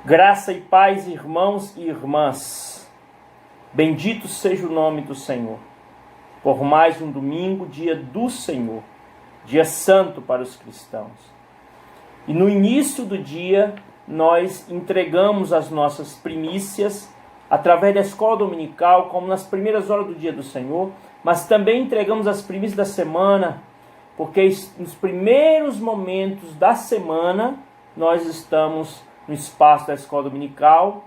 Graça e paz, irmãos e irmãs. Bendito seja o nome do Senhor. Por mais um domingo, dia do Senhor, dia santo para os cristãos. E no início do dia, nós entregamos as nossas primícias através da escola dominical, como nas primeiras horas do dia do Senhor, mas também entregamos as primícias da semana, porque nos primeiros momentos da semana, nós estamos no espaço da escola dominical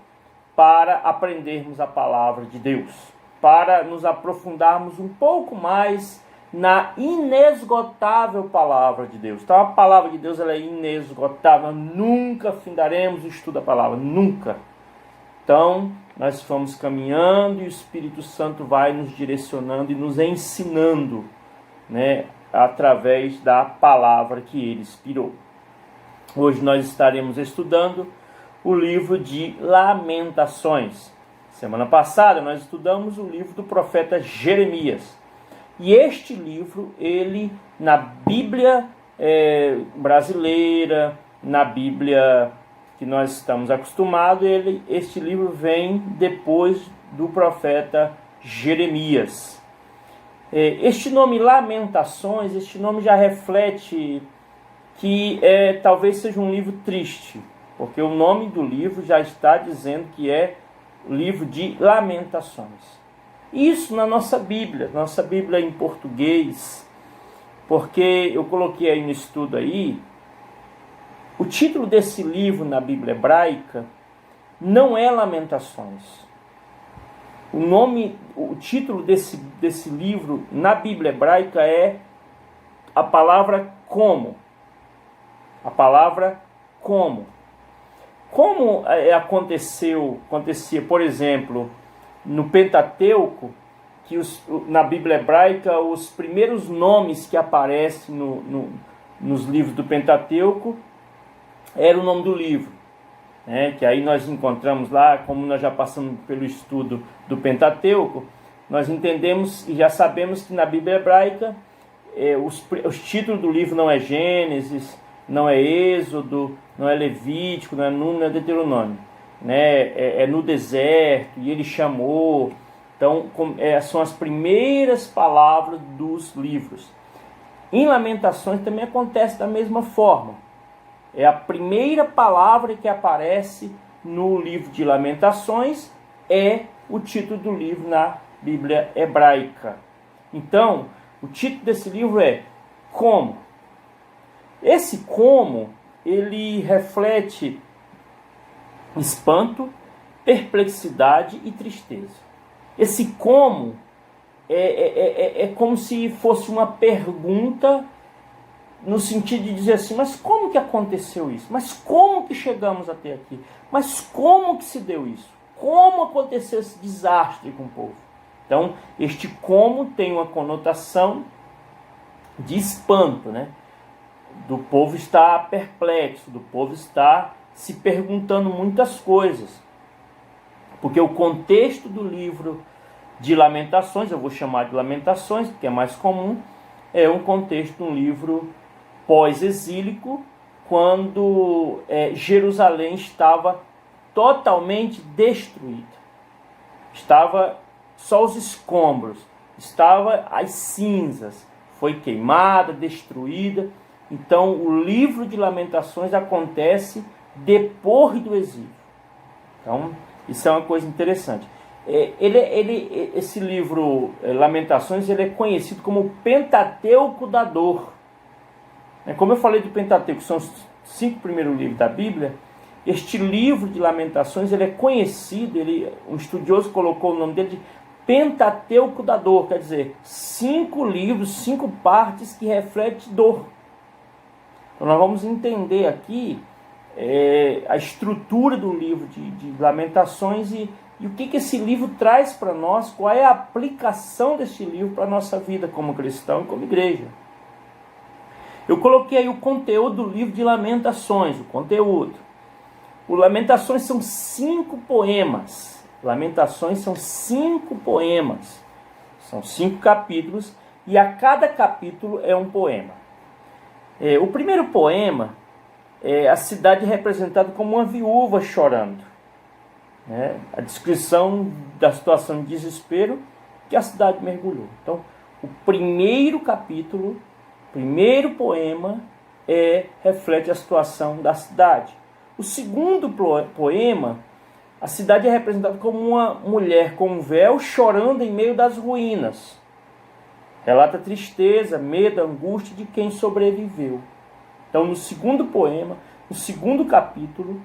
para aprendermos a palavra de Deus, para nos aprofundarmos um pouco mais na inesgotável palavra de Deus. Então a palavra de Deus ela é inesgotável, nunca findaremos o estudo da palavra, nunca. Então nós vamos caminhando e o Espírito Santo vai nos direcionando e nos ensinando, né, através da palavra que ele inspirou. Hoje nós estaremos estudando o livro de Lamentações. Semana passada nós estudamos o livro do profeta Jeremias. E este livro, ele na Bíblia brasileira, na Bíblia que nós estamos acostumados, este livro vem depois do profeta Jeremias. Este nome Lamentações, este nome já reflete que talvez seja um livro triste, porque o nome do livro já está dizendo que é livro de lamentações. Isso na nossa Bíblia em português, porque eu coloquei aí no estudo aí, o título desse livro na Bíblia hebraica não é Lamentações. O título desse livro na Bíblia hebraica é a palavra como. A palavra como. Como acontecia, por exemplo, no Pentateuco, que na Bíblia hebraica, os primeiros nomes que aparecem nos livros do Pentateuco era o nome do livro, né? Que aí nós encontramos lá, como nós já passamos pelo estudo do Pentateuco, nós entendemos e já sabemos que na Bíblia hebraica os títulos do livro não é Gênesis, não é Êxodo, não é Levítico, não é Número, não é Deuteronômio, né? É no deserto, e ele chamou. Então, são as primeiras palavras dos livros. Em Lamentações também acontece da mesma forma. É a primeira palavra que aparece no livro de Lamentações, é o título do livro na Bíblia hebraica. Então, o título desse livro é Como. Esse como, ele reflete espanto, perplexidade e tristeza. Esse como é como se fosse uma pergunta no sentido de dizer assim, mas como que aconteceu isso? Mas como que chegamos até aqui? Mas como que se deu isso? Como aconteceu esse desastre com o povo? Então, este como tem uma conotação de espanto, né? Do povo estar perplexo, do povo estar se perguntando muitas coisas. Porque o contexto do livro de Lamentações, eu vou chamar de Lamentações, porque é mais comum, é um contexto de um livro pós-exílico, quando Jerusalém estava totalmente destruída. Estava só os escombros, estava as cinzas, foi queimada, destruída. Então, o livro de Lamentações acontece depois do exílio. Então, isso é uma coisa interessante. Esse livro, Lamentações, ele é conhecido como o Pentateuco da Dor. Como eu falei do Pentateuco, são os 5 primeiros livros da Bíblia. Este livro de Lamentações, ele é conhecido, um estudioso colocou o nome dele de Pentateuco da Dor, quer dizer, 5 livros, 5 partes que refletem dor. Então nós vamos entender aqui a estrutura do livro de Lamentações e o que esse livro traz para nós, qual é a aplicação desse livro para a nossa vida como cristão e como igreja. Eu coloquei aí o conteúdo do livro de Lamentações, o conteúdo. O Lamentações são 5 poemas. Lamentações são 5 poemas. São 5 capítulos e a cada capítulo é um poema. O primeiro poema a cidade é representada como uma viúva chorando. Né? A descrição da situação de desespero que a cidade mergulhou. Então, o primeiro capítulo, o primeiro poema, reflete a situação da cidade. O segundo poema, a cidade é representada como uma mulher com um véu chorando em meio das ruínas. Relata a tristeza, medo, angústia de quem sobreviveu. Então, no segundo poema, no segundo capítulo,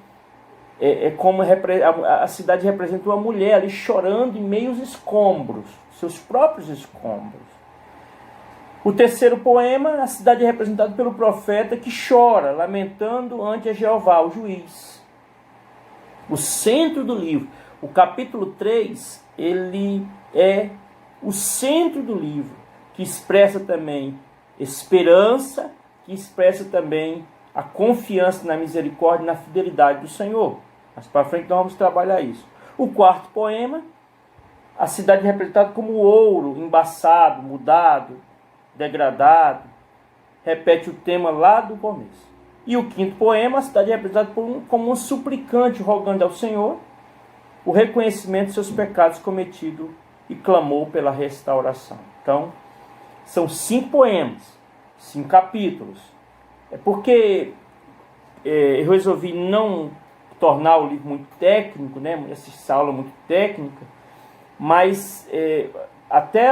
como a cidade representa uma mulher ali chorando em meio aos escombros, seus próprios escombros. O terceiro poema, a cidade é representada pelo profeta que chora, lamentando ante Jeová, o juiz. O centro do livro, o capítulo 3, ele é o centro do livro, que expressa também esperança, que expressa também a confiança na misericórdia e na fidelidade do Senhor. Mas para frente nós vamos trabalhar isso. O quarto poema, a cidade é representada como ouro, embaçado, mudado, degradado. Repete o tema lá do começo. E o quinto poema, a cidade é representada como um suplicante rogando ao Senhor o reconhecimento de seus pecados cometidos e clamou pela restauração. Então, são 5 poemas, 5 capítulos. É porque eu resolvi não tornar o livro muito técnico, né? Essa aula muito técnica, mas até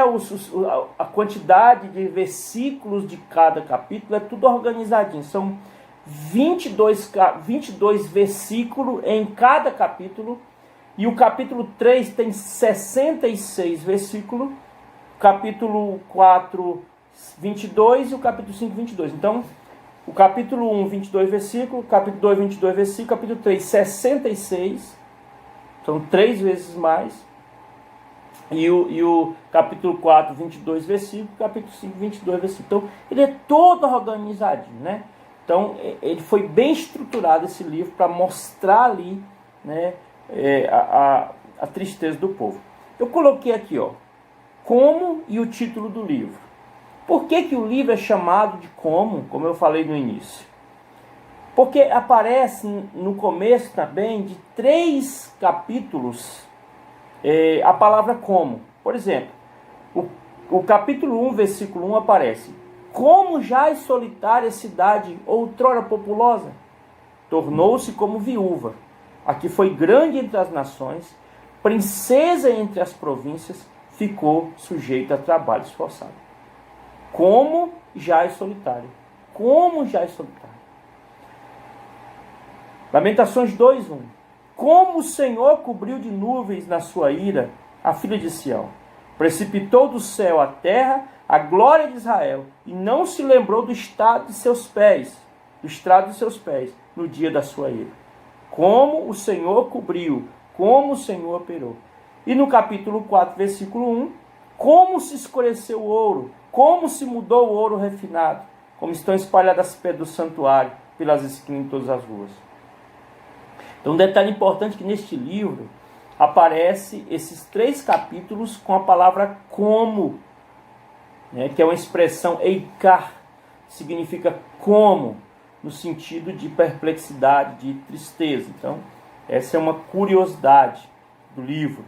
a quantidade de versículos de cada capítulo é tudo organizadinho. São 22 versículos em cada capítulo, e o capítulo 3 tem 66 versículos, o capítulo 4, 22 e o capítulo 5, 22. Então, o capítulo 1, 22 versículos, capítulo 2, 22 versículos, capítulo 3, 66, são 3 vezes mais, e o capítulo 4, 22 versículos, capítulo 5, 22 versículos. Então, ele é todo organizadinho, né? Então, ele foi bem estruturado, esse livro, para mostrar ali, né, a tristeza do povo. Eu coloquei aqui, como e o título do livro. Por que o livro é chamado de como eu falei no início? Porque aparece no começo também de 3 capítulos a palavra como. Por exemplo, o capítulo 1, versículo 1 aparece: como jaz solitária cidade outrora populosa, tornou-se como viúva. Aqui foi grande entre as nações, princesa entre as províncias, ficou sujeita a trabalhos forçados. Como jaz solitário. Como jaz solitário. Lamentações 2:1. Como o Senhor cobriu de nuvens na sua ira a filha de Sião, precipitou do céu à terra a glória de Israel, e não se lembrou do estrado de seus pés, no dia da sua ira. Como o Senhor cobriu, como o Senhor operou. E no capítulo 4, versículo 1, como se escureceu o ouro, como se mudou o ouro refinado, como estão espalhadas as pedras do santuário pelas esquinas de todas as ruas. Então, um detalhe importante que neste livro aparece esses 3 capítulos com a palavra como, né, que é uma expressão eikar, significa como, no sentido de perplexidade, de tristeza. Então, essa é uma curiosidade do livro.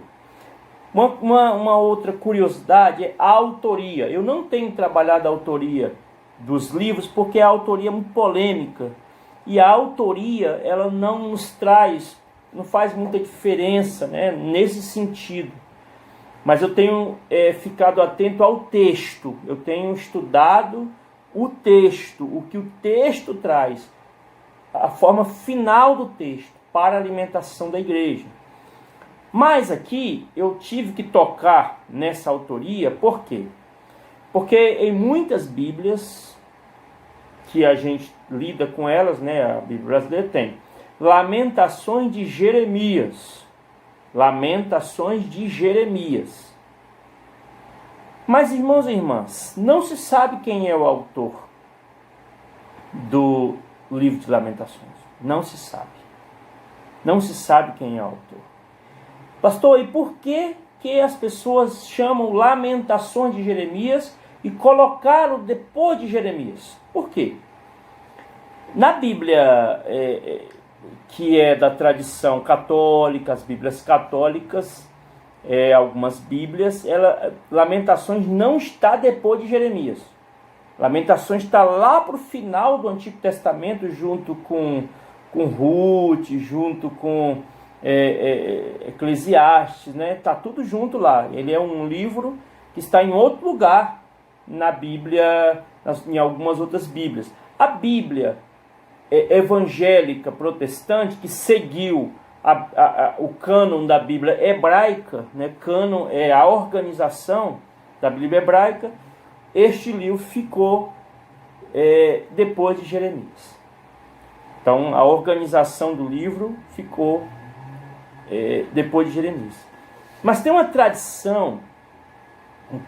Uma outra curiosidade é a autoria. Eu não tenho trabalhado a autoria dos livros porque a autoria é muito polêmica. E a autoria, ela não nos traz, não faz muita diferença, né, nesse sentido. Mas eu tenho ficado atento ao texto. Eu tenho estudado o texto, o que o texto traz, a forma final do texto para a alimentação da igreja. Mas aqui eu tive que tocar nessa autoria, por quê? Porque em muitas Bíblias que a gente lida com elas, né, a Bíblia brasileira tem Lamentações de Jeremias. Lamentações de Jeremias. Mas, irmãos e irmãs, não se sabe quem é o autor do livro de Lamentações. Não se sabe. Não se sabe quem é o autor. Pastor, e por que as pessoas chamam Lamentações de Jeremias e colocaram depois de Jeremias? Por quê? Na Bíblia, que é da tradição católica, as Bíblias católicas, algumas Bíblias, Lamentações não está depois de Jeremias. Lamentações está lá para o final do Antigo Testamento, junto com Ruth, junto com Eclesiastes, né? Está tudo junto lá. Ele é um livro que está em outro lugar na Bíblia, em algumas outras Bíblias. A Bíblia evangélica protestante, que seguiu o cânon da Bíblia hebraica, né? Cânon é a organização da Bíblia hebraica. Este livro ficou depois de Jeremias. Então, a organização do livro ficou depois de Jeremias. Mas tem uma tradição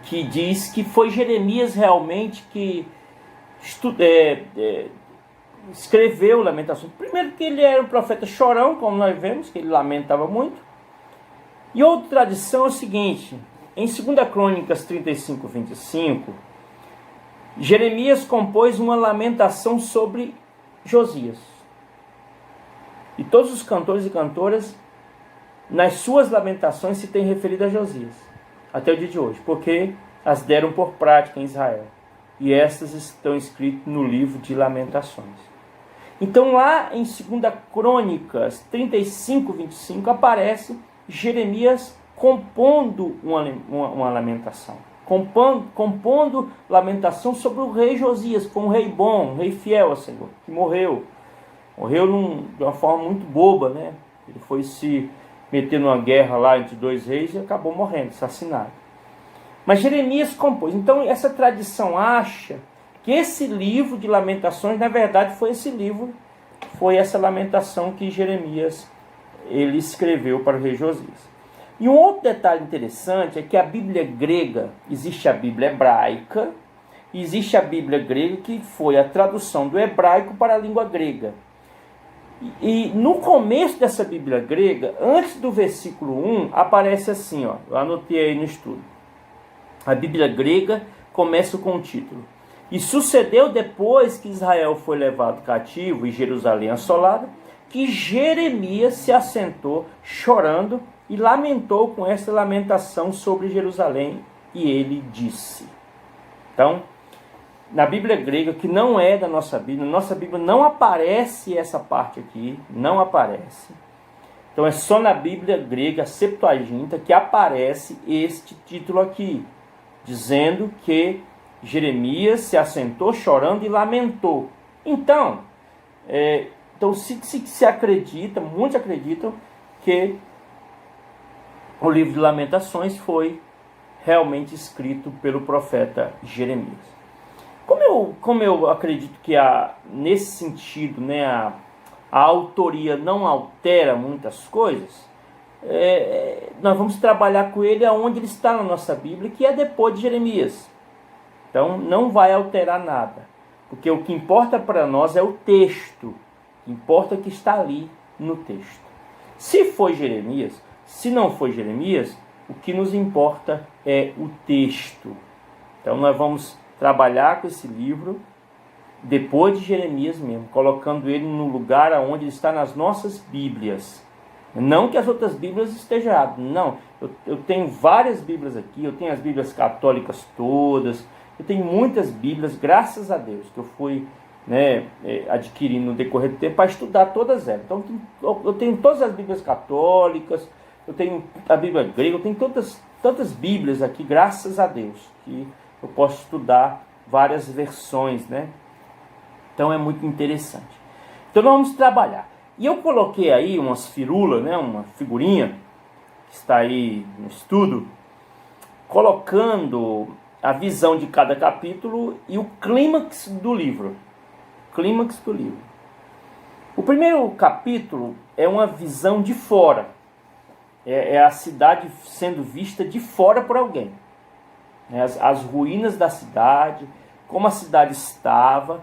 que diz que foi Jeremias realmente que escreveu Lamentações. Primeiro que ele era um profeta chorão, como nós vemos, que ele lamentava muito. E outra tradição é o seguinte: em 2 Crônicas 35, 25, Jeremias compôs uma lamentação sobre Josias. E todos os cantores e cantoras, nas suas lamentações, se têm referido a Josias, até o dia de hoje, porque as deram por prática em Israel. E estas estão escritas no livro de Lamentações. Então lá em 2 Crônicas 35, 25, aparece Jeremias compondo uma lamentação. Compondo lamentação sobre o rei Josias, que foi um rei bom, um rei fiel ao Senhor, que morreu. Morreu de uma forma muito boba, né? Ele foi se meter numa guerra lá entre dois reis e acabou morrendo, assassinado. Mas Jeremias compôs. Então essa tradição acha que esse livro de Lamentações, na verdade, foi essa lamentação que Jeremias ele escreveu para o rei Josias. E um outro detalhe interessante é que a Bíblia grega, existe a Bíblia hebraica, e existe a Bíblia grega, que foi a tradução do hebraico para a língua grega. E no começo dessa Bíblia grega, antes do versículo 1, aparece assim, ó, eu anotei aí no estudo. A Bíblia grega começa com o título: E sucedeu depois que Israel foi levado cativo e Jerusalém assolada, que Jeremias se assentou chorando e lamentou com esta lamentação sobre Jerusalém, e ele disse. Então, na Bíblia grega, que não é da nossa Bíblia não aparece essa parte aqui, não aparece. Então é só na Bíblia grega, Septuaginta, que aparece este título aqui, dizendo que Jeremias se assentou chorando e lamentou. Então se acredita, muitos acreditam que o livro de Lamentações foi realmente escrito pelo profeta Jeremias. Como eu acredito que nesse sentido, né, a autoria não altera muitas coisas, nós vamos trabalhar com ele aonde ele está na nossa Bíblia, que é depois de Jeremias. Então não vai alterar nada, porque o que importa para nós é o texto, o que importa é o que está ali no texto. Se foi Jeremias, se não foi Jeremias, o que nos importa é o texto. Então nós vamos trabalhar com esse livro depois de Jeremias mesmo, colocando ele no lugar onde ele está nas nossas Bíblias. Não que as outras Bíblias estejam erradas, não. Eu tenho várias Bíblias aqui, eu tenho as Bíblias católicas todas, eu tenho muitas Bíblias, graças a Deus, que eu fui adquirindo no decorrer do tempo para estudar todas elas. Então eu tenho todas as Bíblias católicas, eu tenho a Bíblia grega, eu tenho tantas Bíblias aqui, graças a Deus, que eu posso estudar várias versões, né? Então é muito interessante. Então nós vamos trabalhar. E eu coloquei aí umas firulas, né? Uma figurinha que está aí no estudo, colocando a visão de cada capítulo e o clímax do livro. Clímax do livro. O primeiro capítulo é uma visão de fora. É a cidade sendo vista de fora por alguém. As ruínas da cidade, como a cidade estava,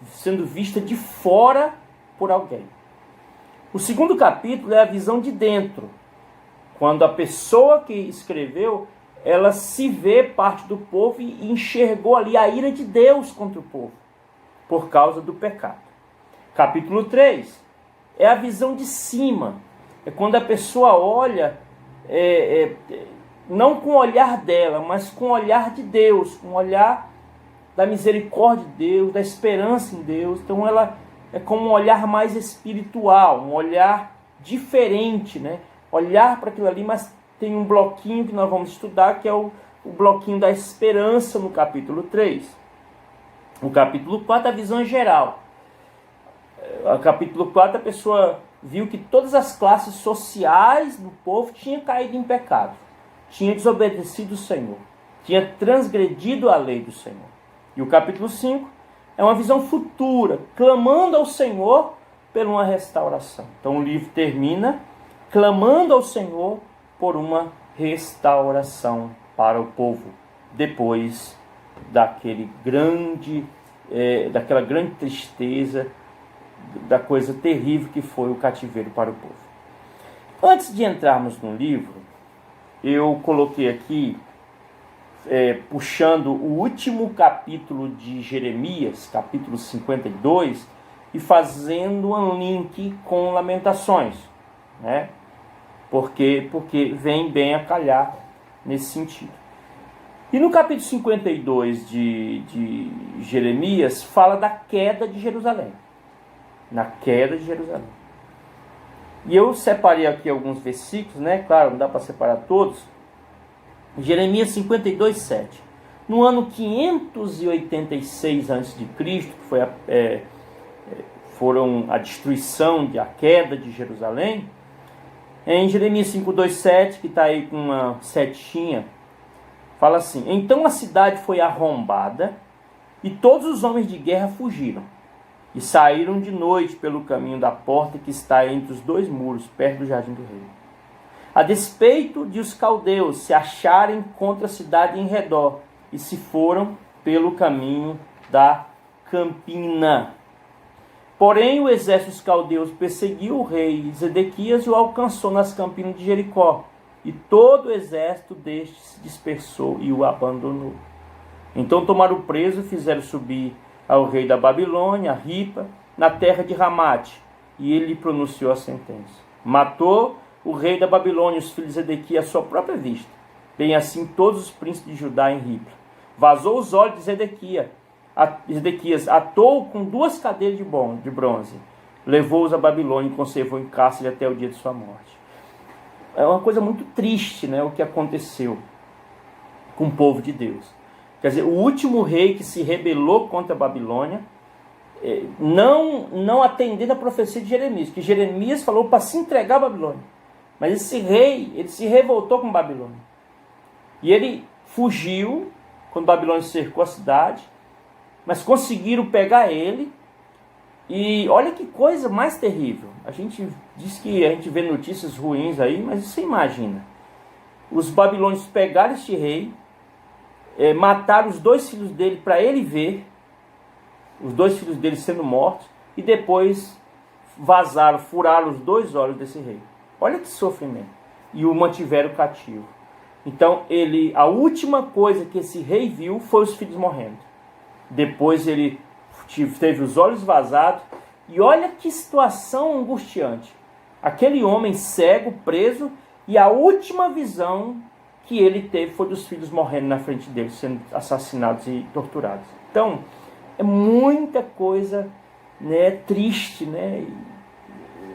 sendo vista de fora por alguém. O segundo capítulo é a visão de dentro, quando a pessoa que escreveu, ela se vê parte do povo e enxergou ali a ira de Deus contra o povo, por causa do pecado. Capítulo 3 é a visão de cima. É quando a pessoa olha, não com o olhar dela, mas com o olhar de Deus, com o olhar da misericórdia de Deus, da esperança em Deus. Então ela é como um olhar mais espiritual, um olhar diferente, né? Olhar para aquilo ali, mas tem um bloquinho que nós vamos estudar, que é o bloquinho da esperança no capítulo 3. No capítulo 4, a visão é geral. No capítulo 4, a pessoa viu que todas as classes sociais do povo tinham caído em pecado, tinham desobedecido o Senhor, tinham transgredido a lei do Senhor. E o capítulo 5 é uma visão futura, clamando ao Senhor por uma restauração. Então o livro termina clamando ao Senhor por uma restauração para o povo, depois daquela grande tristeza, da coisa terrível que foi o cativeiro para o povo. Antes de entrarmos no livro, eu coloquei aqui, puxando o último capítulo de Jeremias, capítulo 52, e fazendo um link com Lamentações, né? Porque vem bem a calhar nesse sentido. E no capítulo 52 de Jeremias, fala da queda de Jerusalém. Na queda de Jerusalém. E eu separei aqui alguns versículos, né? Claro, não dá para separar todos. Jeremias 52, 7. No ano 586 a.C., que foram a destruição, a queda de Jerusalém, em Jeremias 52, 7, que está aí com uma setinha, fala assim: então a cidade foi arrombada e todos os homens de guerra fugiram e saíram de noite pelo caminho da porta que está entre os dois muros, perto do jardim do rei. A despeito de os caldeus se acharem contra a cidade em redor, e se foram pelo caminho da campina. Porém, o exército dos caldeus perseguiu o rei Zedequias e o alcançou nas campinas de Jericó. E todo o exército deste se dispersou e o abandonou. Então tomaram preso e fizeram subir ao rei da Babilônia, a Ripa, na terra de Ramate, e ele lhe pronunciou a sentença. Matou o rei da Babilônia, os filhos de Zedequias, à sua própria vista, bem assim todos os príncipes de Judá em Ripa. Vazou os olhos de Zedequias, atou com 2 cadeiras de bronze, levou-os a Babilônia e conservou em cárcere até o dia de sua morte. É uma coisa muito triste, né, o que aconteceu com o povo de Deus. Quer dizer, o último rei que se rebelou contra a Babilônia, não atendendo a profecia de Jeremias, que Jeremias falou para se entregar à Babilônia. Mas esse rei, ele se revoltou com a Babilônia. E ele fugiu, quando a Babilônia cercou a cidade, mas conseguiram pegar ele. E olha que coisa mais terrível. A gente diz que a gente vê notícias ruins aí, mas você imagina. Os babilônios pegaram este rei, mataram os 2 filhos dele para ele ver, os 2 filhos dele sendo mortos, e depois vazaram, furaram os 2 olhos desse rei. Olha que sofrimento. E o mantiveram cativo. Então, a última coisa que esse rei viu foi os filhos morrendo. Depois ele teve os olhos vazados. E olha que situação angustiante. Aquele homem cego, preso, e a última visão que ele teve foi dos filhos morrendo na frente dele, sendo assassinados e torturados. Então, é muita coisa, né, triste, né?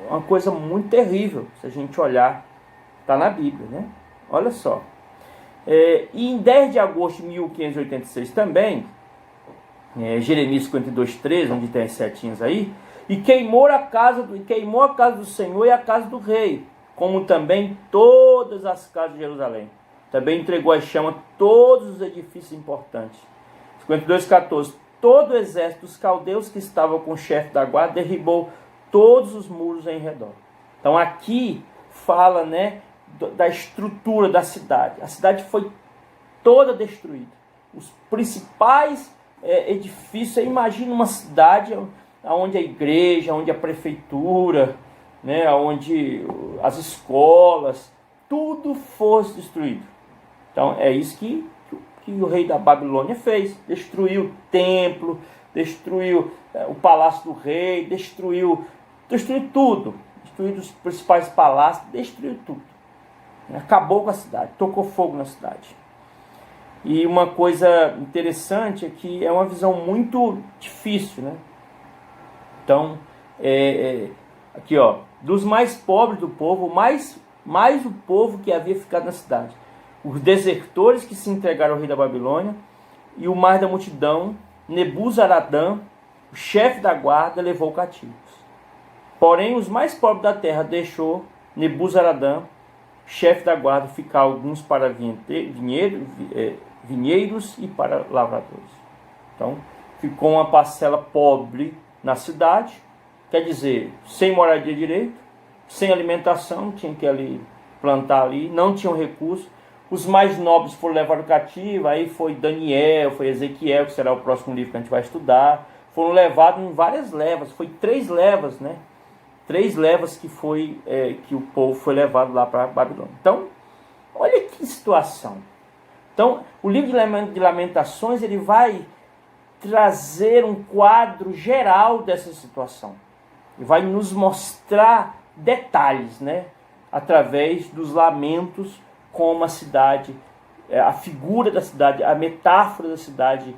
Uma coisa muito terrível, se a gente olhar, está na Bíblia, né? Olha só. E em 10 de agosto de 1586 também, Jeremias 52, 13, onde tem as setinhas aí, e queimou a casa do Senhor e a casa do rei, como também todas as casas de Jerusalém. Também entregou à chama todos os edifícios importantes. 52, 14. Todo o exército dos caldeus que estava com o chefe da guarda derribou todos os muros em redor. Então aqui fala, né, da estrutura da cidade. A cidade foi toda destruída. Os principais edifícios, você imagina uma cidade onde a igreja, onde a prefeitura, né, onde as escolas, tudo fosse destruído. Então é isso que o rei da Babilônia fez. Destruiu o templo, destruiu o palácio do rei, destruiu tudo, destruiu os principais palácios, destruiu tudo. Acabou com a cidade, tocou fogo na cidade. E uma coisa interessante é que é uma visão muito difícil, né? Então, aqui ó, dos mais pobres do povo, mais o povo que havia ficado na cidade, os desertores que se entregaram ao rei da Babilônia, e o mais da multidão, Nebuzaradã, o chefe da guarda, levou cativos. Porém, os mais pobres da terra deixou Nebuzaradã, chefe da guarda, ficar alguns para vinheiros e para lavradores. Então, ficou uma parcela pobre na cidade, quer dizer, sem moradia direito, sem alimentação, tinha que ali plantar ali, não tinham recursos. Os mais nobres foram levados cativo, aí foi Daniel, foi Ezequiel, que será o próximo livro que a gente vai estudar. Foram levados em várias levas, foi 3 levas, né? 3 levas que o povo foi levado lá para Babilônia. Então, olha que situação. Então, o livro de Lamentações, ele vai trazer um quadro geral dessa situação. E vai nos mostrar detalhes, né? Através dos lamentos, como a cidade, a figura da cidade, a metáfora da cidade,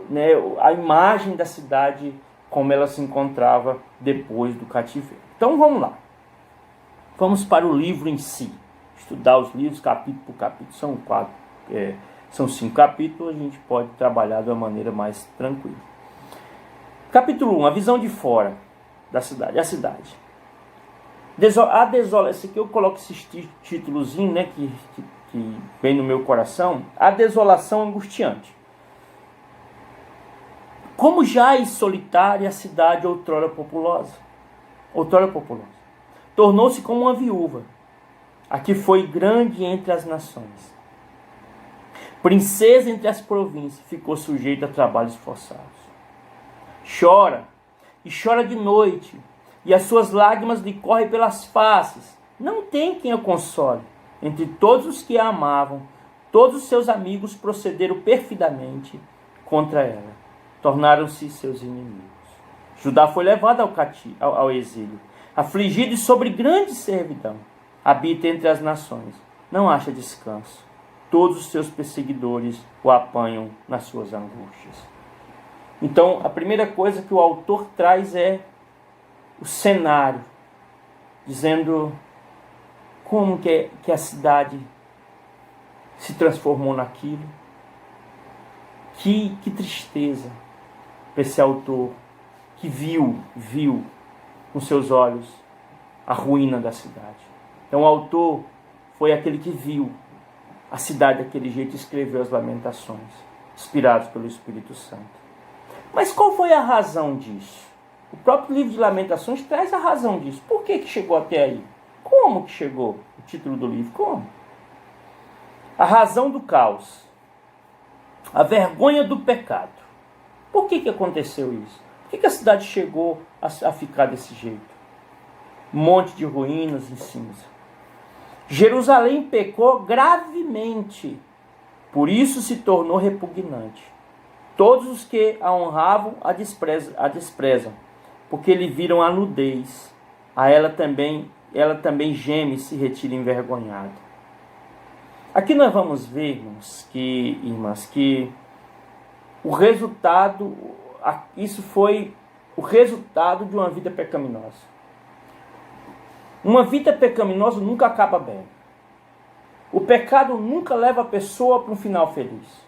né? A imagem da cidade, como ela se encontrava depois do cativeiro. Então vamos lá. Vamos para o livro em si. Estudar os livros capítulo por capítulo. São 5 capítulos, a gente pode trabalhar de uma maneira mais tranquila. Capítulo 1, a visão de fora da cidade. A cidade. A desolação, esse aqui eu coloco esses títulozinhos, né, que vem no meu coração. A desolação angustiante. Como jaz solitária a cidade outrora populosa. Tornou-se como uma viúva, a que foi grande entre as nações. Princesa entre as províncias, ficou sujeita a trabalhos forçados. Chora, e chora de noite, e as suas lágrimas lhe correm pelas faces. Não tem quem a console. Entre todos os que a amavam, todos os seus amigos procederam perfidamente contra ela. Tornaram-se seus inimigos. Judá foi levado ao exílio, afligido e sobre grande servidão. Habita entre as nações, não acha descanso. Todos os seus perseguidores o apanham nas suas angústias. Então, a primeira coisa que o autor traz é o cenário, dizendo como que a cidade se transformou naquilo. Que tristeza para esse autor que viu com seus olhos a ruína da cidade. Então o autor foi aquele que viu a cidade daquele jeito e escreveu as Lamentações, inspirados pelo Espírito Santo. Mas qual foi a razão disso? O próprio livro de Lamentações traz a razão disso. Por que chegou até aí? Como que chegou? O título do livro, como? A razão do caos. A vergonha do pecado. Por que aconteceu isso? Por que a cidade chegou a ficar desse jeito? Um monte de ruínas em cinza. Jerusalém pecou gravemente, por isso se tornou repugnante. Todos os que a honravam a desprezam, porque lhe viram a nudez. Ela também geme e se retira envergonhada. Aqui nós vamos ver, irmãs, que o resultado, isso foi o resultado de uma vida pecaminosa. Uma vida pecaminosa nunca acaba bem. O pecado nunca leva a pessoa para um final feliz.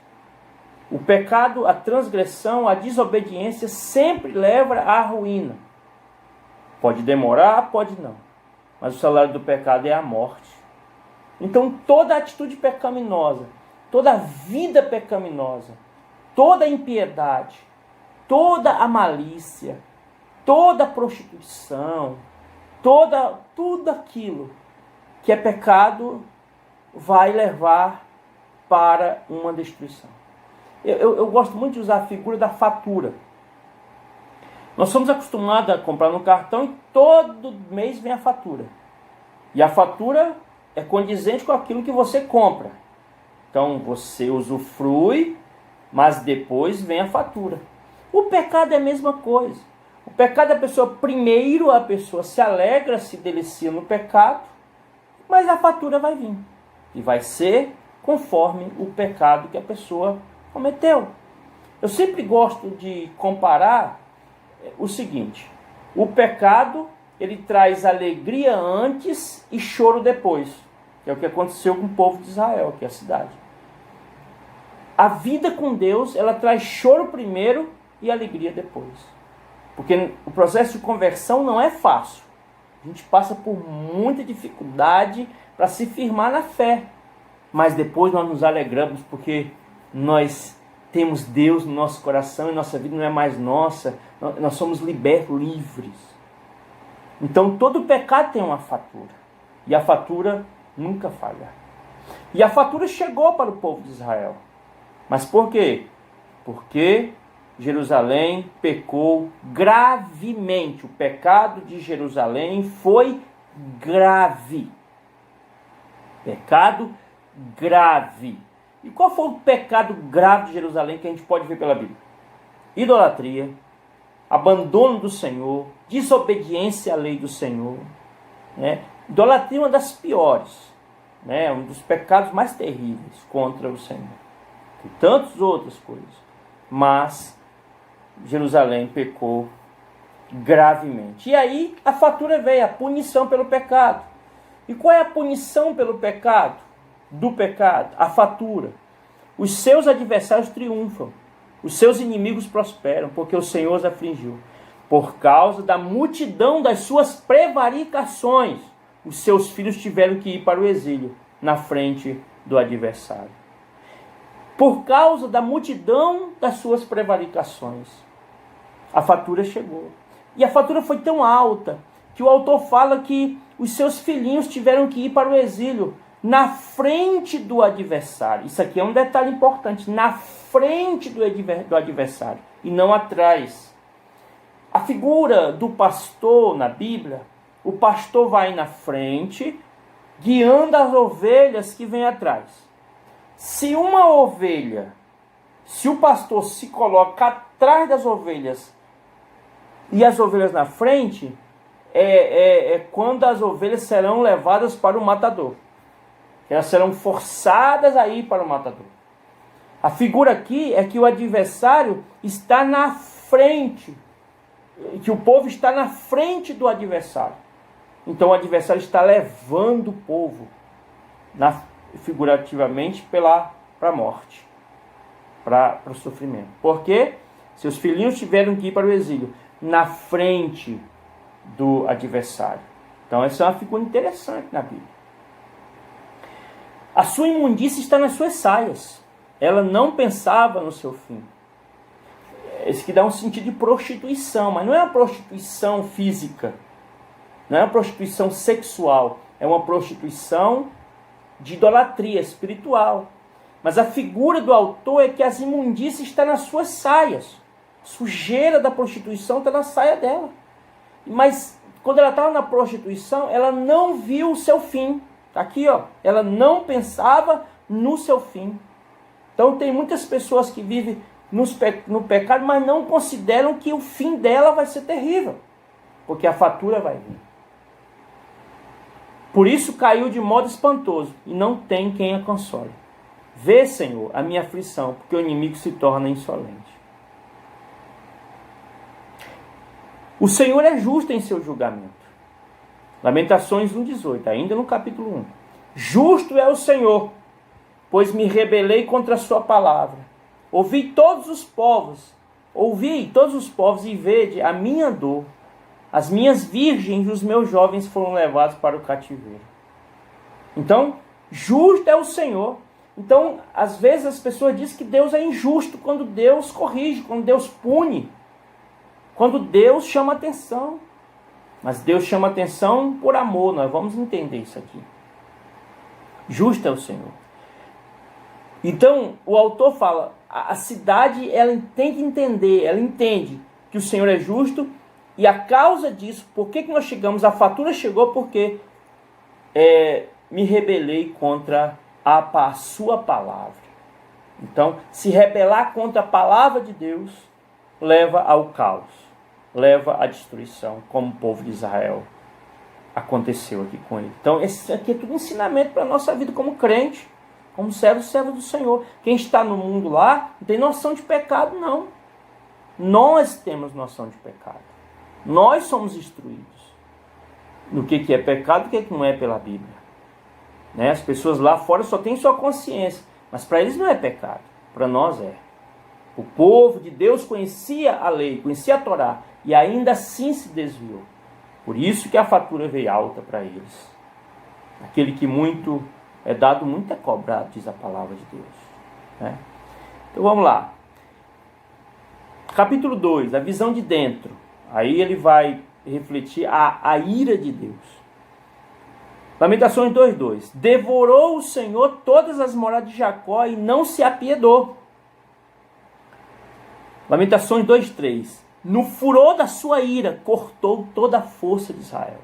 O pecado, a transgressão, a desobediência sempre leva à ruína. Pode demorar, pode não. Mas o salário do pecado é a morte. Então toda atitude pecaminosa, toda vida pecaminosa, toda a impiedade, toda a malícia, toda a prostituição, tudo aquilo que é pecado vai levar para uma destruição. Eu gosto muito de usar a figura da fatura. Nós somos acostumados a comprar no cartão e todo mês vem a fatura. E a fatura é condizente com aquilo que você compra. Então você usufrui, mas depois vem a fatura. O pecado é a mesma coisa. O pecado, primeiro a pessoa se alegra, se delicia no pecado, mas a fatura vai vir. E vai ser conforme o pecado que a pessoa cometeu. Eu sempre gosto de comparar o seguinte: o pecado, ele traz alegria antes e choro depois. Que é o que aconteceu com o povo de Israel, que é a cidade. A vida com Deus, ela traz choro primeiro e alegria depois. Porque o processo de conversão não é fácil. A gente passa por muita dificuldade para se firmar na fé. Mas depois nós nos alegramos porque nós temos Deus no nosso coração e nossa vida não é mais nossa. Nós somos libertos, livres. Então todo pecado tem uma fatura. E a fatura nunca falha. E a fatura chegou para o povo de Israel. Mas por quê? Porque Jerusalém pecou gravemente. O pecado de Jerusalém foi grave. Pecado grave. E qual foi o pecado grave de Jerusalém que a gente pode ver pela Bíblia? Idolatria, abandono do Senhor, desobediência à lei do Senhor. Idolatria é uma das piores, um dos pecados mais terríveis contra o Senhor. E tantas outras coisas. Mas Jerusalém pecou gravemente. E aí a fatura veio, a punição pelo pecado. E qual é a punição pelo pecado? Do pecado, a fatura. Os seus adversários triunfam. Os seus inimigos prosperam, porque o Senhor os afligiu. Por causa da multidão das suas prevaricações, os seus filhos tiveram que ir para o exílio, na frente do adversário. Por causa da multidão das suas prevaricações, a fatura chegou. E a fatura foi tão alta que o autor fala que os seus filhinhos tiveram que ir para o exílio na frente do adversário. Isso aqui é um detalhe importante, na frente do adversário e não atrás. A figura do pastor na Bíblia, o pastor vai na frente, guiando as ovelhas que vêm atrás. Se uma ovelha, se o pastor se coloca atrás das ovelhas e as ovelhas na frente, é quando as ovelhas serão levadas para o matador. Elas serão forçadas a ir para o matador. A figura aqui é que o adversário está na frente, que o povo está na frente do adversário. Então o adversário está levando o povo, figurativamente, para a morte, para o sofrimento. Porque seus filhinhos tiveram que ir para o exílio, na frente do adversário. Então essa é uma figura interessante na Bíblia. A sua imundícia está nas suas saias. Ela não pensava no seu fim. Isso que dá um sentido de prostituição, mas não é uma prostituição física. Não é uma prostituição sexual. É uma prostituição de idolatria espiritual. Mas a figura do autor é que as imundícias estão nas suas saias. A sujeira da prostituição está na saia dela. Mas quando ela estava na prostituição, ela não viu o seu fim. Aqui, ela não pensava no seu fim. Então tem muitas pessoas que vivem no pecado, mas não consideram que o fim dela vai ser terrível, porque a fatura vai vir. Por isso caiu de modo espantoso, e não tem quem a console. Vê, Senhor, a minha aflição, porque o inimigo se torna insolente. O Senhor é justo em seu julgamento. Lamentações 1,18, ainda no capítulo 1. Justo é o Senhor, pois me rebelei contra a sua palavra. Ouvi todos os povos e vede a minha dor. As minhas virgens e os meus jovens foram levados para o cativeiro. Então, justo é o Senhor. Então, às vezes as pessoas dizem que Deus é injusto quando Deus corrige, quando Deus pune, quando Deus chama atenção. Mas Deus chama atenção por amor, nós vamos entender isso aqui. Justo é o Senhor. Então, o autor fala, a cidade, ela tem que entender, ela entende que o Senhor é justo, e a causa disso, por que nós chegamos, a fatura chegou porque me rebelei contra a sua palavra. Então, se rebelar contra a palavra de Deus leva ao caos, leva à destruição, como o povo de Israel aconteceu aqui com ele. Então, esse aqui é tudo ensinamento para a nossa vida como crente, como servo do Senhor. Quem está no mundo lá não tem noção de pecado, não. Nós temos noção de pecado. Nós somos instruídos no que é pecado e o que não é pela Bíblia. Né? As pessoas lá fora só têm sua consciência, mas para eles não é pecado, para nós é. O povo de Deus conhecia a lei, conhecia a Torá, e ainda assim se desviou. Por isso que a fatura veio alta para eles. Aquele que muito é dado, muito é cobrado, diz a palavra de Deus. Né? Então vamos lá. Capítulo 2, a visão de dentro. Aí ele vai refletir a ira de Deus. Lamentações 2:2. Devorou o Senhor todas as moradas de Jacó e não se apiedou. Lamentações 2:3. No furor da sua ira, cortou toda a força de Israel.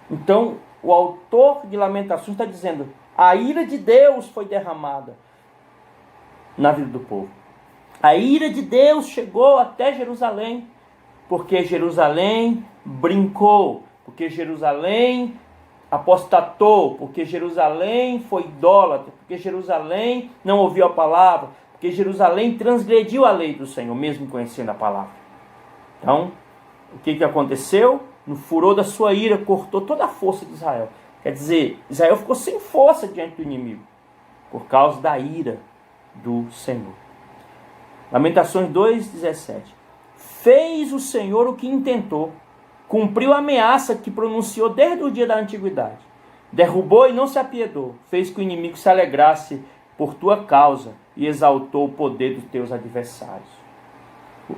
Então, o autor de Lamentações está dizendo, a ira de Deus foi derramada na vida do povo. A ira de Deus chegou até Jerusalém, porque Jerusalém brincou, porque Jerusalém apostatou, porque Jerusalém foi idólatra, porque Jerusalém não ouviu a palavra, porque Jerusalém transgrediu a lei do Senhor, mesmo conhecendo a palavra. Então, o que aconteceu? No furor da sua ira, cortou toda a força de Israel. Quer dizer, Israel ficou sem força diante do inimigo, por causa da ira do Senhor. Lamentações 2:17. Fez o Senhor o que intentou, cumpriu a ameaça que pronunciou desde o dia da antiguidade. Derrubou e não se apiedou, fez que o inimigo se alegrasse por tua causa e exaltou o poder dos teus adversários.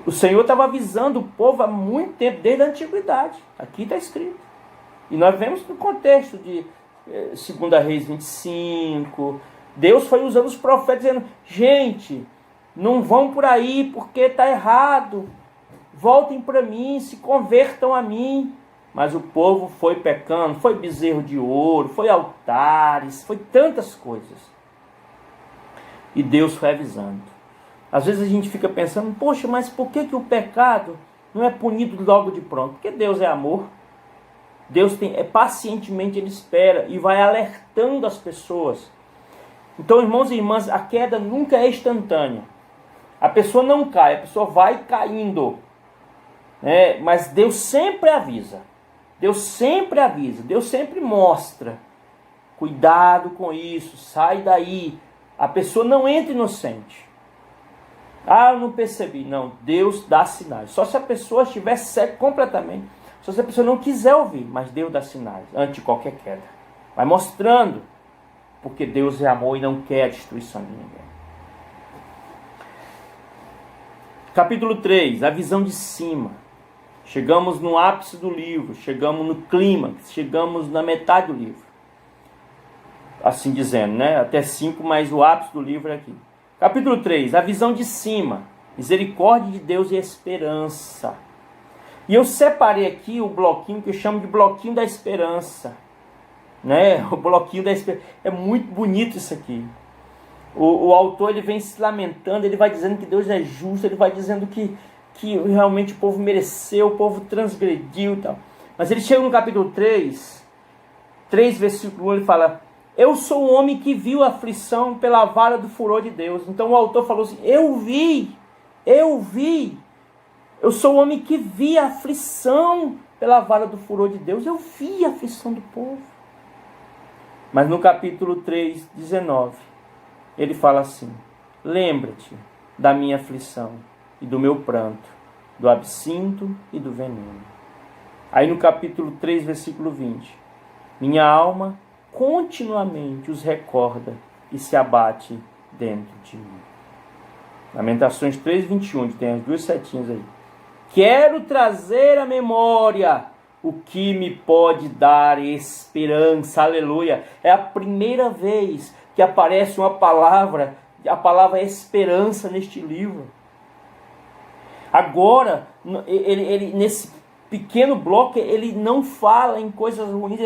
O Senhor estava avisando o povo há muito tempo, desde a antiguidade. Aqui está escrito. E nós vemos no contexto de 2 Reis 25. Deus foi usando os profetas dizendo, gente, não vão por aí porque está errado. Voltem para mim, se convertam a mim. Mas o povo foi pecando, foi bezerro de ouro, foi altares, foi tantas coisas. E Deus foi avisando. Às vezes a gente fica pensando, poxa, mas por que o pecado não é punido logo de pronto? Porque Deus é amor. Deus pacientemente Ele espera e vai alertando as pessoas. Então, irmãos e irmãs, a queda nunca é instantânea. A pessoa não cai, a pessoa vai caindo. Mas Deus sempre avisa. Deus sempre avisa, Deus sempre mostra. Cuidado com isso, sai daí. A pessoa não entra inocente. Ah, eu não percebi. Não, Deus dá sinais. Só se a pessoa estiver cega completamente. Só se a pessoa não quiser ouvir. Mas Deus dá sinais antes de qualquer queda. Vai mostrando. Porque Deus é amor e não quer a destruição de ninguém. Capítulo 3. A visão de cima. Chegamos no ápice do livro. Chegamos no clímax. Chegamos na metade do livro. Assim dizendo, né? Até 5, mas o ápice do livro é aqui. Capítulo 3, a visão de cima, misericórdia de Deus e esperança. E eu separei aqui o bloquinho que eu chamo de bloquinho da esperança. Né? O bloquinho da esperança. É muito bonito isso aqui. O autor ele vem se lamentando, ele vai dizendo que Deus é justo, ele vai dizendo que realmente o povo mereceu, o povo transgrediu e tal. Mas ele chega no capítulo 3 versículo 1, ele fala... Eu sou um homem que viu a aflição pela vara do furor de Deus. Então o autor falou assim, eu vi. Eu sou um homem que vi a aflição pela vara do furor de Deus. Eu vi a aflição do povo. Mas no capítulo 3:19, ele fala assim, lembra-te da minha aflição e do meu pranto, do absinto e do veneno. Aí no capítulo 3, versículo 20, minha alma continuamente os recorda e se abate dentro de mim. Lamentações 3:21, tem as duas setinhas aí. Quero trazer à memória o que me pode dar esperança. Aleluia. É a primeira vez que aparece uma palavra, a palavra esperança neste livro. Agora, ele nesse pequeno bloco, ele não fala em coisas ruins.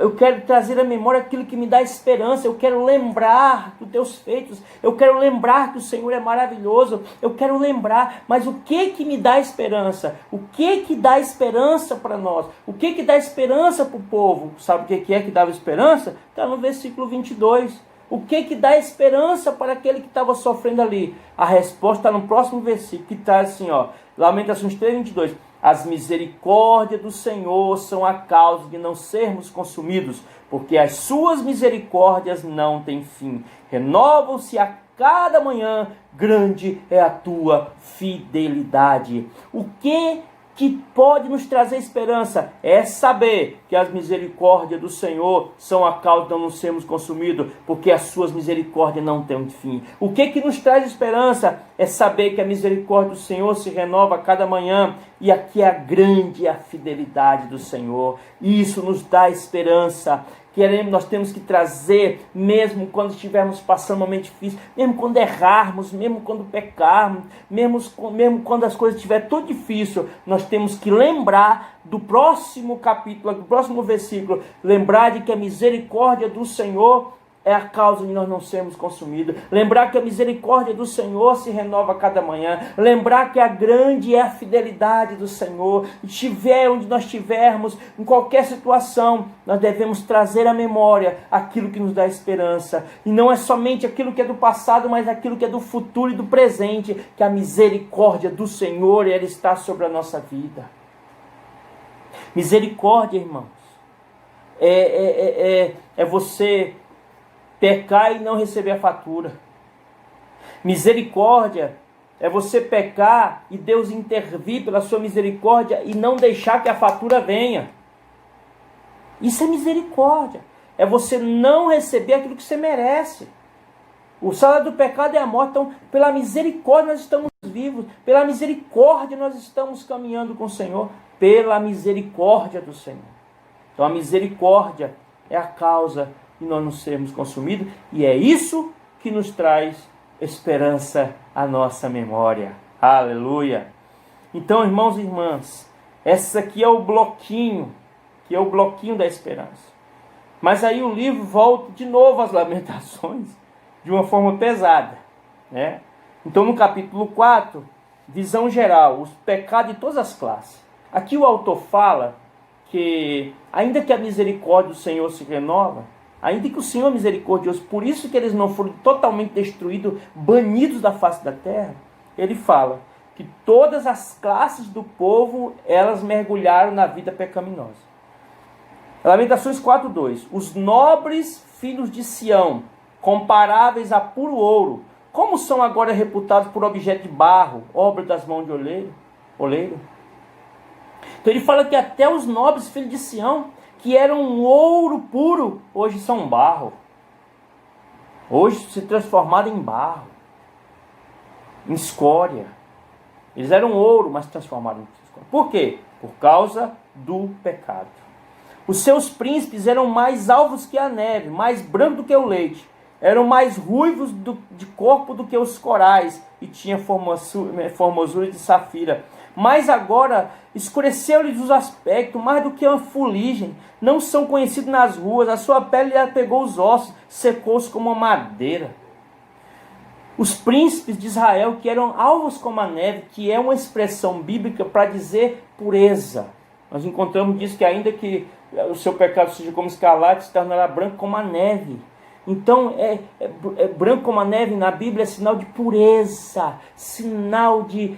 Eu quero trazer à memória aquilo que me dá esperança. Eu quero lembrar dos teus feitos. Eu quero lembrar que o Senhor é maravilhoso. Eu quero lembrar. Mas o que me dá esperança? O que dá esperança para nós? O que dá esperança para o povo? Sabe o que é que dava esperança? Está no versículo 22. O que dá esperança para aquele que estava sofrendo ali? A resposta está no próximo versículo, que está assim, ó, Lamentações 3:22. As misericórdias do Senhor são a causa de não sermos consumidos, porque as suas misericórdias não têm fim. Renovam-se a cada manhã, grande é a tua fidelidade. O que pode nos trazer esperança é saber que as misericórdias do Senhor são a causa de não sermos consumidos, porque as suas misericórdias não têm fim. O que nos traz esperança é saber que a misericórdia do Senhor se renova a cada manhã, e aqui é a grande a fidelidade do Senhor. Isso nos dá esperança. Nós temos que trazer, mesmo quando estivermos passando um momento difícil, mesmo quando errarmos, mesmo quando pecarmos, mesmo quando as coisas estiverem tudo difícil, nós temos que lembrar do próximo capítulo, do próximo versículo, lembrar de que a misericórdia do Senhor é a causa de nós não sermos consumidos. Lembrar que a misericórdia do Senhor se renova a cada manhã. Lembrar que a grande é a fidelidade do Senhor. Estiver onde nós estivermos, em qualquer situação, nós devemos trazer à memória aquilo que nos dá esperança. E não é somente aquilo que é do passado, mas aquilo que é do futuro e do presente. Que a misericórdia do Senhor, ela está sobre a nossa vida. Misericórdia, irmãos, é você pecar e não receber a fatura. Misericórdia é você pecar e Deus intervir pela sua misericórdia e não deixar que a fatura venha. Isso é misericórdia. É você não receber aquilo que você merece. O salário do pecado é a morte. Então, pela misericórdia nós estamos vivos. Pela misericórdia nós estamos caminhando com o Senhor. Pela misericórdia do Senhor. Então a misericórdia é a causa e nós não sermos consumidos, e é isso que nos traz esperança à nossa memória. Aleluia! Então, irmãos e irmãs, essa aqui é o bloquinho, da esperança. Mas aí o livro volta de novo às Lamentações, de uma forma pesada, né? Então, no capítulo 4, visão geral, os pecados de todas as classes. Aqui o autor fala que, ainda que a misericórdia do Senhor se renova, ainda que o Senhor é misericordioso, por isso que eles não foram totalmente destruídos, banidos da face da terra, ele fala que todas as classes do povo, elas mergulharam na vida pecaminosa. Lamentações 4:2. Os nobres filhos de Sião, comparáveis a puro ouro, como são agora reputados por objeto de barro, obra das mãos de oleiro? Então ele fala que até os nobres filhos de Sião, que eram um ouro puro, hoje são barro. Hoje se transformaram em barro, em escória. Eles eram ouro, mas se transformaram em escória. Por quê? Por causa do pecado. Os seus príncipes eram mais alvos que a neve, mais brancos do que o leite. Eram mais ruivos de corpo do que os corais, e tinham formosura de safira. Mas agora escureceu-lhes os aspectos, mais do que uma fuligem. Não são conhecidos nas ruas, a sua pele lhe pegou os ossos, secou-se como uma madeira. Os príncipes de Israel, que eram alvos como a neve, que é uma expressão bíblica para dizer pureza. Nós encontramos disso, que ainda que o seu pecado seja como escarlate, se tornará branco como a neve. Então, branco como a neve na Bíblia é sinal de pureza, sinal de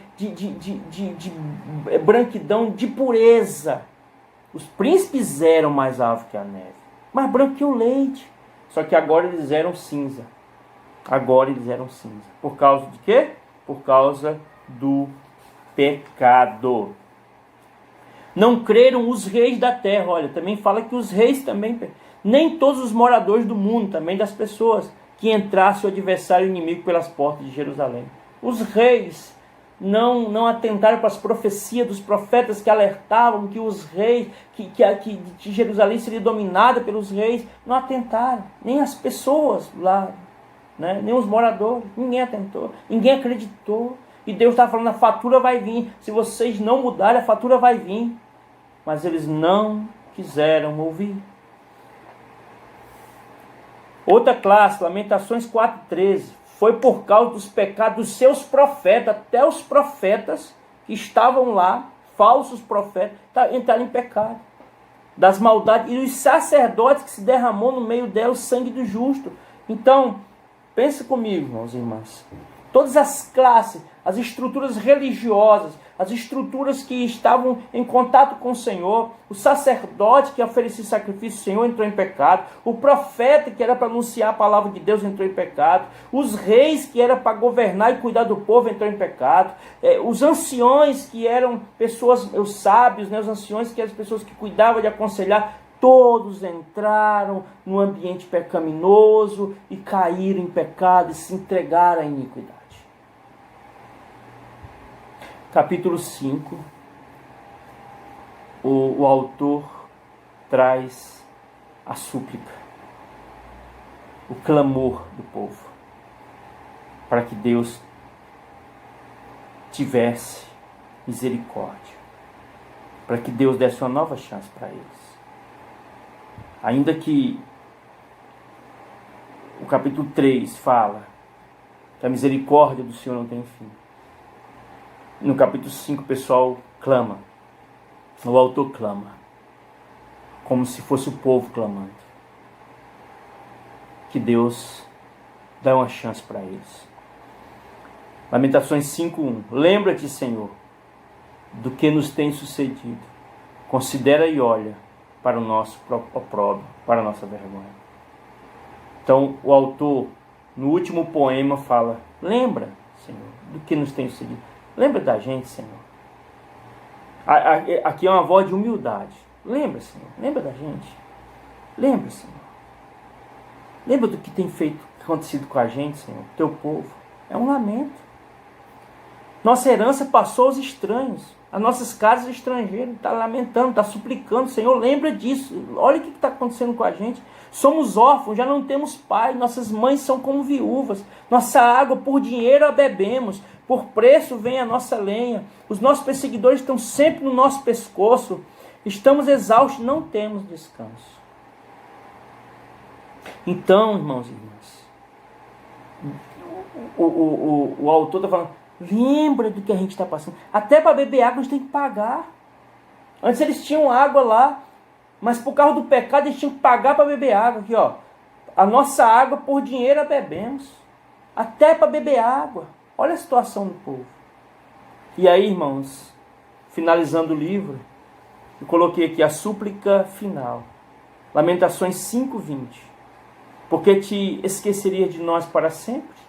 branquidão, de pureza. Os príncipes eram mais alvos que a neve, mais branco que o leite. Só que agora eles eram cinza. Por causa de quê? Por causa do pecado. Não creram os reis da terra. Olha, também fala que os reis também... Nem todos os moradores do mundo, também das pessoas, que entrasse o adversário inimigo pelas portas de Jerusalém. Os reis não atentaram para as profecias dos profetas que alertavam que os reis, que Jerusalém seria dominada pelos reis. Não atentaram, nem as pessoas lá, né? Nem os moradores, ninguém atentou, ninguém acreditou. E Deus está falando, a fatura vai vir, se vocês não mudarem, a fatura vai vir. Mas eles não quiseram ouvir. Outra classe, Lamentações 4,13. Foi por causa dos pecados dos seus profetas, até os profetas que estavam lá, falsos profetas, entraram em pecado. Das maldades, e os sacerdotes que se derramou no meio dela o sangue do justo. Então, pense comigo, irmãos e irmãs. Todas as classes, as estruturas religiosas, as estruturas que estavam em contato com o Senhor, o sacerdote que oferecia sacrifício ao Senhor entrou em pecado, o profeta que era para anunciar a palavra de Deus entrou em pecado, os reis que era para governar e cuidar do povo entrou em pecado, os anciões que eram pessoas, os sábios, né, os anciões que eram as pessoas que cuidavam de aconselhar, todos entraram no ambiente pecaminoso e caíram em pecado e se entregaram à iniquidade. Capítulo 5, o autor traz a súplica, o clamor do povo, para que Deus tivesse misericórdia, para que Deus desse uma nova chance para eles. Ainda que o capítulo 3 fala que a misericórdia do Senhor não tem fim. No capítulo 5 o pessoal clama, o autor clama, como se fosse o povo clamando. Que Deus dá uma chance para eles. Lamentações 5:1. Lembra-te, Senhor, do que nos tem sucedido. Considera e olha para o nosso opróbrio, para a nossa vergonha. Então, o autor, no último poema, fala: lembra, Senhor, do que nos tem sucedido. Lembra da gente, Senhor. Aqui é uma voz de humildade. Lembra, Senhor. Lembra da gente. Lembra, Senhor. Lembra do que tem acontecido com a gente, Senhor. Teu povo. É um lamento. Nossa herança passou aos estranhos. As nossas casas estrangeiras. Está lamentando, está suplicando. Senhor, lembra disso. Olha o que está acontecendo com a gente. Somos órfãos, já não temos pai. Nossas mães são como viúvas. Nossa água por dinheiro a bebemos. Por preço vem a nossa lenha. Os nossos perseguidores estão sempre no nosso pescoço. Estamos exaustos, não temos descanso. Então, irmãos e irmãs, o autor está falando, lembra do que a gente está passando. Até para beber água a gente tem que pagar. Antes eles tinham água lá, mas por causa do pecado eles tinham que pagar para beber água. Aqui, ó, a nossa água por dinheiro a bebemos. Até para beber água. Olha a situação do povo. E aí, irmãos, finalizando o livro, eu coloquei aqui a súplica final. Lamentações 5:20. Porque te esqueceria de nós para sempre?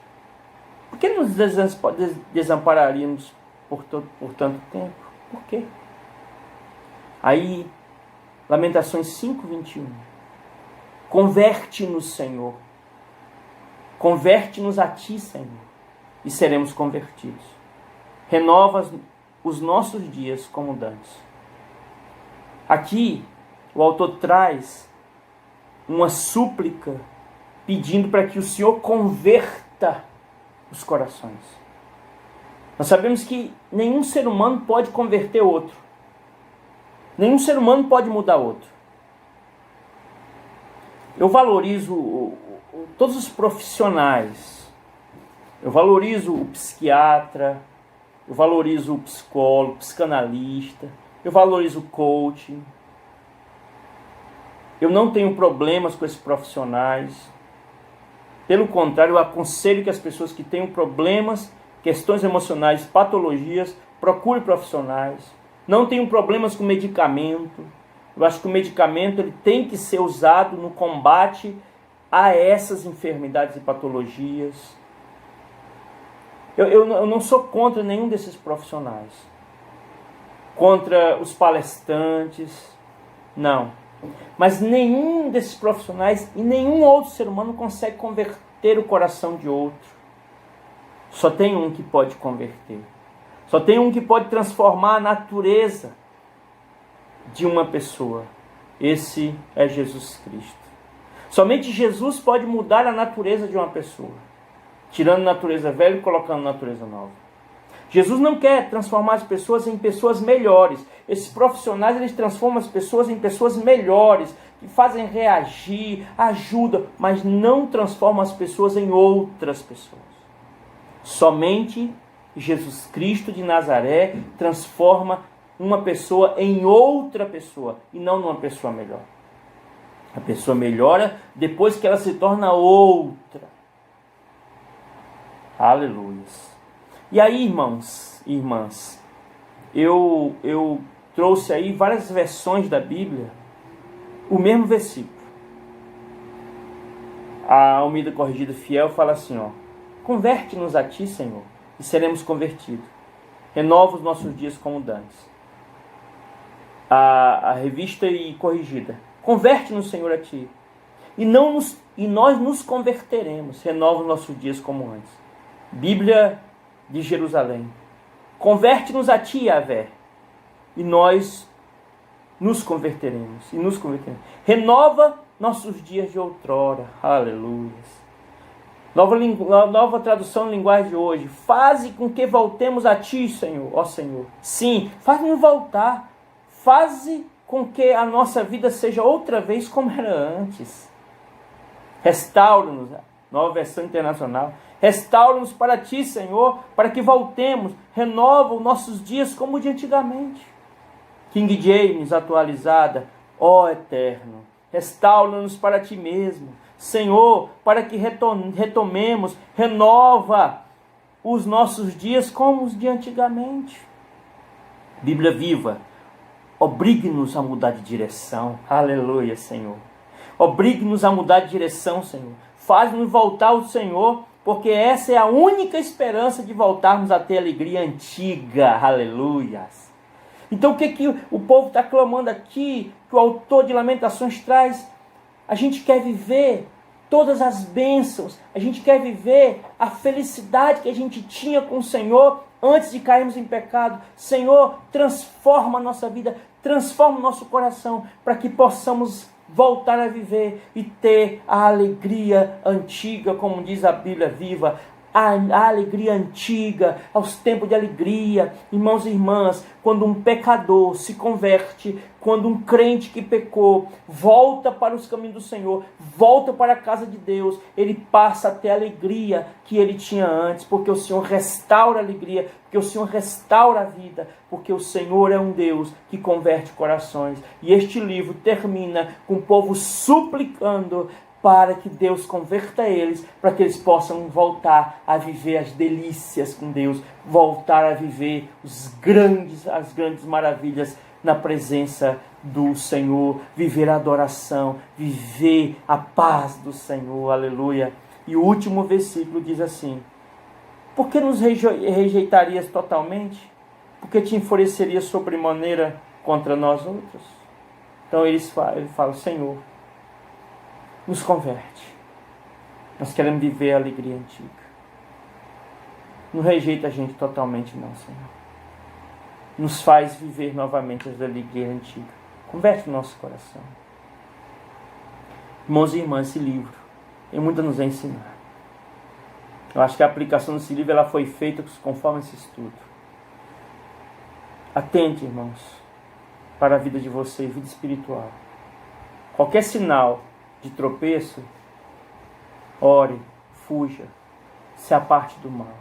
Por que nos desampararíamos por tanto tempo? Por quê? Aí, Lamentações 5:21. Converte-nos, Senhor. Converte-nos a Ti, Senhor. E seremos convertidos. Renova os nossos dias como dantes. Aqui, o autor traz uma súplica pedindo para que o Senhor converta os corações. Nós sabemos que nenhum ser humano pode converter outro. Nenhum ser humano pode mudar outro. Eu valorizo todos os profissionais. Eu valorizo o psiquiatra, eu valorizo o psicólogo, o psicanalista, eu valorizo o coaching. Eu não tenho problemas com esses profissionais. Pelo contrário, eu aconselho que as pessoas que tenham problemas, questões emocionais, patologias, procurem profissionais. Não tenho problemas com medicamento. Eu acho que o medicamento ele tem que ser usado no combate a essas enfermidades e patologias. Eu não sou contra nenhum desses profissionais. Contra os palestrantes, não. Mas nenhum desses profissionais e nenhum outro ser humano consegue converter o coração de outro. Só tem um que pode converter. Só tem um que pode transformar a natureza de uma pessoa. Esse é Jesus Cristo. Somente Jesus pode mudar a natureza de uma pessoa, tirando a natureza velha e colocando a natureza nova. Jesus não quer transformar as pessoas em pessoas melhores. Esses profissionais, eles transformam as pessoas em pessoas melhores, que fazem reagir, ajudam, mas não transformam as pessoas em outras pessoas. Somente Jesus Cristo de Nazaré transforma uma pessoa em outra pessoa e não numa pessoa melhor. A pessoa melhora depois que ela se torna outra. Aleluia. E aí, irmãos e irmãs, eu trouxe aí várias versões da Bíblia, o mesmo versículo. A Almeida Corrigida Fiel fala assim, ó: converte-nos a ti, Senhor, e seremos convertidos. Renova os nossos dias como dantes. A Revista e Corrigida: converte-nos, Senhor, a ti, e nós nos converteremos. Renova os nossos dias como antes. Bíblia de Jerusalém: converte-nos a ti, Yahvé, e nós nos converteremos. Renova nossos dias de outrora. Aleluia. Nova tradução em linguagem de hoje: faze com que voltemos a ti, Senhor, ó Senhor. Sim, faz-nos voltar. Faze com que a nossa vida seja outra vez como era antes. Restaura-nos, Nova Versão Internacional. Restaura-nos para ti, Senhor, para que voltemos. Renova os nossos dias como de antigamente. King James, atualizada: ó Eterno, restaura-nos para ti mesmo, Senhor, para que retomemos, renova os nossos dias como os de antigamente. Bíblia Viva: obrigue-nos a mudar de direção. Aleluia, Senhor. Obrigue-nos a mudar de direção, Senhor. Faz-nos voltar ao Senhor, porque essa é a única esperança de voltarmos a ter alegria antiga. Aleluia. Então o que o povo está clamando aqui, que o autor de Lamentações traz? A gente quer viver todas as bênçãos, a gente quer viver a felicidade que a gente tinha com o Senhor antes de cairmos em pecado. Senhor, transforma a nossa vida, transforma o nosso coração, para que possamos voltar a viver e ter a alegria antiga, como diz a Bíblia Viva, a alegria antiga, aos tempos de alegria. Irmãos e irmãs, quando um pecador se converte, quando um crente que pecou volta para os caminhos do Senhor, volta para a casa de Deus, ele passa a ter a alegria que ele tinha antes, porque o Senhor restaura a alegria, porque o Senhor restaura a vida, porque o Senhor é um Deus que converte corações. E este livro termina com o povo suplicando para que Deus converta eles, para que eles possam voltar a viver as delícias com Deus, voltar a viver as grandes maravilhas na presença do Senhor, viver a adoração, viver a paz do Senhor. Aleluia. E o último versículo diz assim: por que nos rejeitarias totalmente? Por que te enfurecerias sobremaneira contra nós outros? Então ele fala: Senhor, nos converte. Nós queremos viver a alegria antiga. Não rejeita a gente totalmente não, Senhor. Nos faz viver novamente a alegria antiga. Converte o nosso coração. Irmãos e irmãs, esse livro tem muito a nos ensinar. Eu acho que a aplicação desse livro ela foi feita conforme esse estudo. Atente, irmãos, para a vida de vocês, vida espiritual. Qualquer sinal de tropeço, ore, fuja, se aparte do mal.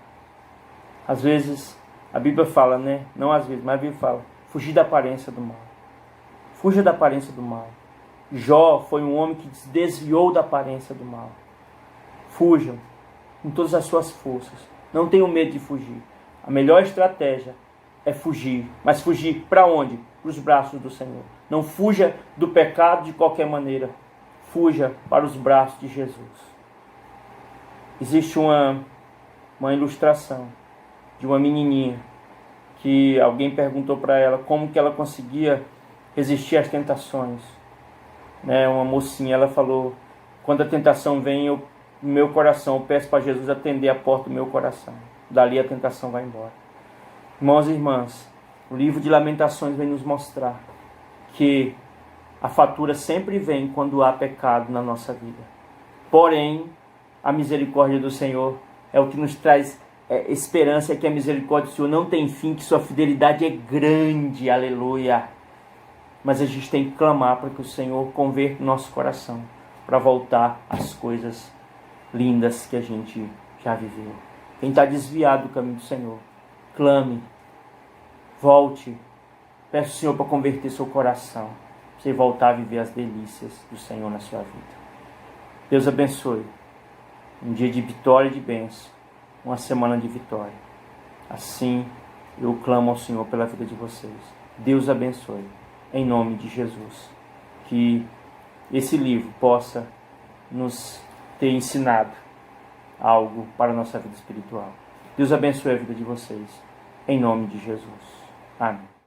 Às vezes, a Bíblia fala, né? Não às vezes, mas a Bíblia fala: fugir da aparência do mal. Fuja da aparência do mal. Jó foi um homem que se desviou da aparência do mal. Fujam com todas as suas forças. Não tenham medo de fugir. A melhor estratégia é fugir. Mas fugir para onde? Para os braços do Senhor. Não fuja do pecado de qualquer maneira. Fuja para os braços de Jesus. Existe uma ilustração de uma menininha que alguém perguntou para ela como que ela conseguia resistir às tentações. Uma mocinha, ela falou: quando a tentação vem, no meu coração, eu peço para Jesus atender a porta do meu coração. Dali a tentação vai embora. Irmãos e irmãs, o livro de Lamentações vem nos mostrar que a fatura sempre vem quando há pecado na nossa vida. Porém, a misericórdia do Senhor é o que nos traz esperança, é que a misericórdia do Senhor não tem fim, que sua fidelidade é grande. Aleluia. Mas a gente tem que clamar para que o Senhor converta o nosso coração, para voltar às coisas lindas que a gente já viveu. Quem está desviado do caminho do Senhor, clame, volte, peça ao Senhor para converter seu coração, para você voltar a viver as delícias do Senhor na sua vida. Deus abençoe. Um dia de vitória e de bênção, uma semana de vitória. Assim eu clamo ao Senhor pela vida de vocês. Deus abençoe, em nome de Jesus. Que esse livro possa nos ter ensinado algo para a nossa vida espiritual. Deus abençoe a vida de vocês, em nome de Jesus. Amém.